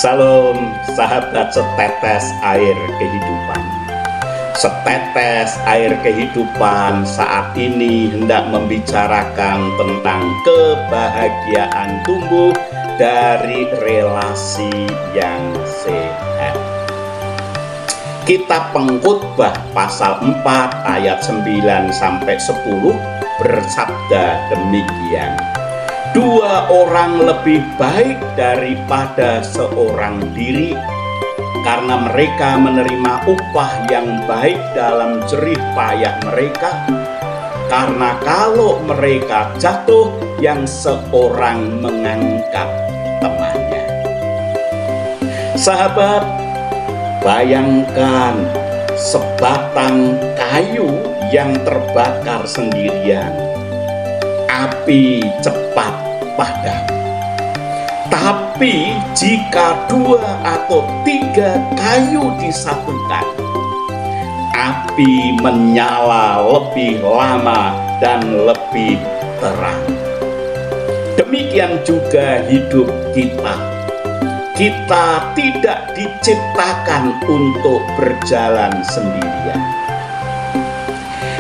Salam sahabat setetes air kehidupan. Setetes air kehidupan saat ini hendak membicarakan tentang kebahagiaan tumbuh dari relasi yang sehat. Kitab Pengkhotbah pasal 4 ayat 9 sampai 10 bersabda demikian. Dua orang lebih baik daripada seorang diri, karena mereka menerima upah yang baik dalam jerih payah mereka. Karena kalau mereka jatuh, yang seorang mengangkat temannya. Sahabat, bayangkan sebatang kayu yang terbakar sendirian. Api cepat padam. Tapi jika 2 atau 3 kayu disatukan, api menyala lebih lama dan lebih terang. Demikian juga hidup kita. Kita tidak diciptakan untuk berjalan sendirian.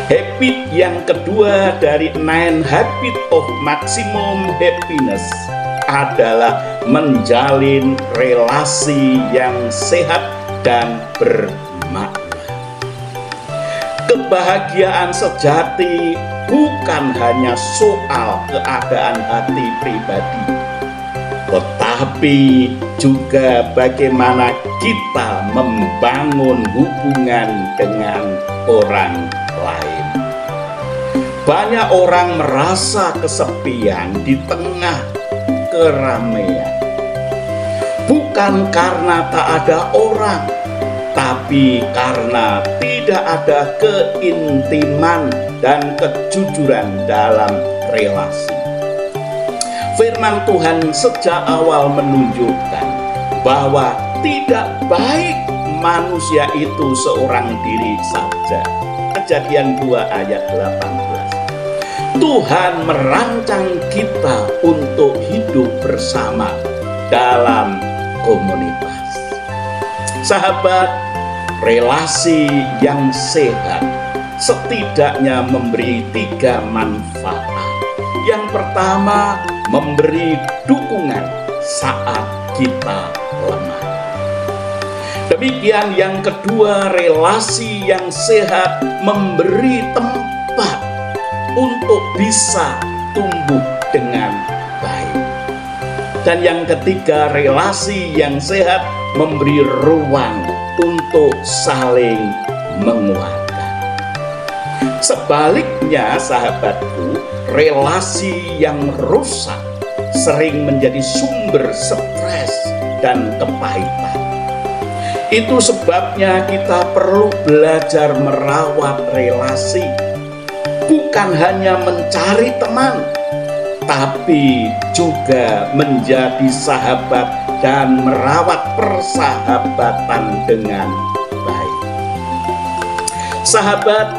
Habit yang kedua dari 9 habit of maximum happiness adalah menjalin relasi yang sehat dan bermakna. Kebahagiaan sejati bukan hanya soal keadaan hati pribadi, tetapi juga bagaimana kita membangun hubungan dengan orang lain. Banyak orang merasa kesepian di tengah keramaian, bukan karena tak ada orang, tapi karena tidak ada keintiman dan kejujuran dalam relasi. Firman Tuhan sejak awal menunjukkan bahwa tidak baik manusia itu seorang diri saja. Kejadian 2 ayat 18. Tuhan merancang kita untuk hidup bersama dalam komunitas. Sahabat, relasi yang sehat setidaknya memberi 3 manfaat. Yang pertama, memberi dukungan saat kita lemah. Demikian yang kedua, relasi yang sehat memberi tempat untuk bisa tumbuh dengan baik. Dan yang ketiga, relasi yang sehat memberi ruang untuk saling menguatkan. Sebaliknya sahabatku, relasi yang rusak sering menjadi sumber stres dan kepahitan. Itu sebabnya kita perlu belajar merawat relasi, bukan hanya mencari teman, tapi juga menjadi sahabat dan merawat persahabatan dengan baik. Sahabat,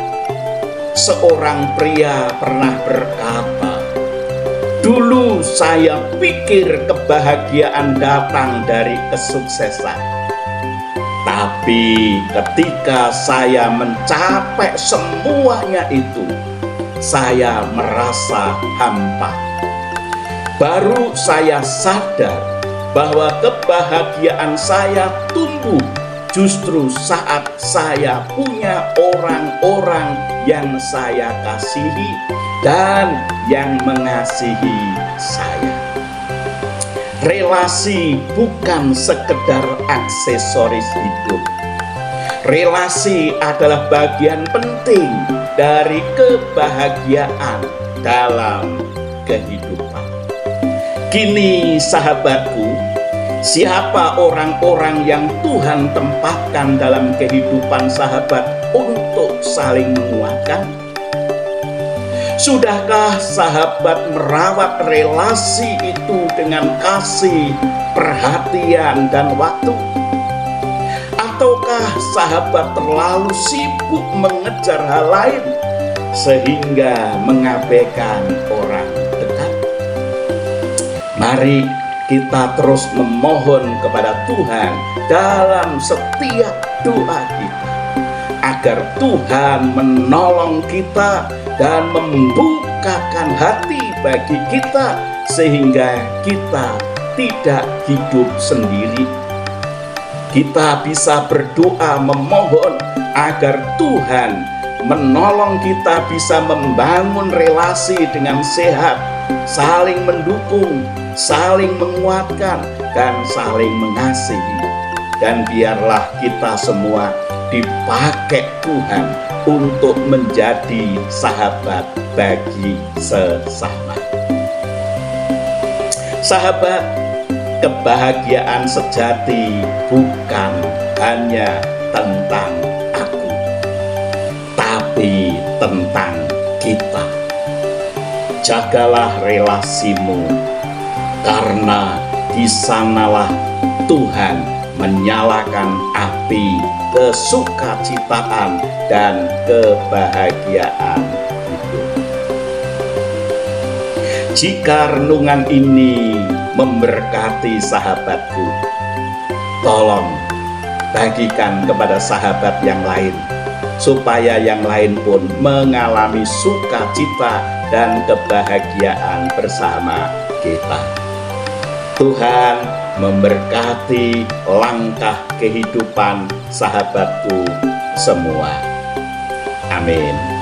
seorang pria pernah berkata, "Dulu saya pikir kebahagiaan datang dari kesuksesan. Tapi ketika saya mencapai semuanya itu, saya merasa hampa. Baru saya sadar bahwa kebahagiaan saya tumbuh justru saat saya punya orang-orang yang saya kasihi dan yang mengasihi saya." Relasi bukan sekedar aksesoris hidup. Relasi adalah bagian penting dari kebahagiaan dalam kehidupan. Kini sahabatku, siapa orang-orang yang Tuhan tempatkan dalam kehidupan sahabat untuk saling menguatkan? Sudahkah sahabat merawat relasi itu dengan kasih, perhatian, dan waktu? Ataukah sahabat terlalu sibuk mengejar hal lain sehingga mengabaikan orang dekat? Mari kita terus memohon kepada Tuhan dalam setiap doa kita, agar Tuhan menolong kita dan membukakan hati bagi kita, sehingga kita tidak hidup sendiri. Kita bisa berdoa memohon agar Tuhan menolong kita bisa membangun relasi dengan sehat, saling mendukung, saling menguatkan, dan saling mengasihi. Dan biarlah kita semua dipakai Tuhan untuk menjadi sahabat bagi sesama. Sahabat, kebahagiaan sejati bukan hanya tentang aku, tapi tentang kita. Jagalah relasimu, karena di sanalah Tuhan menyalakan api kesukacitaan dan kebahagiaan hidup. Jika renungan ini memberkati sahabatku, tolong bagikan kepada sahabat yang lain, supaya yang lain pun mengalami sukacita dan kebahagiaan bersama kita. Tuhan memberkati langkah kehidupan sahabatku semua. Amin.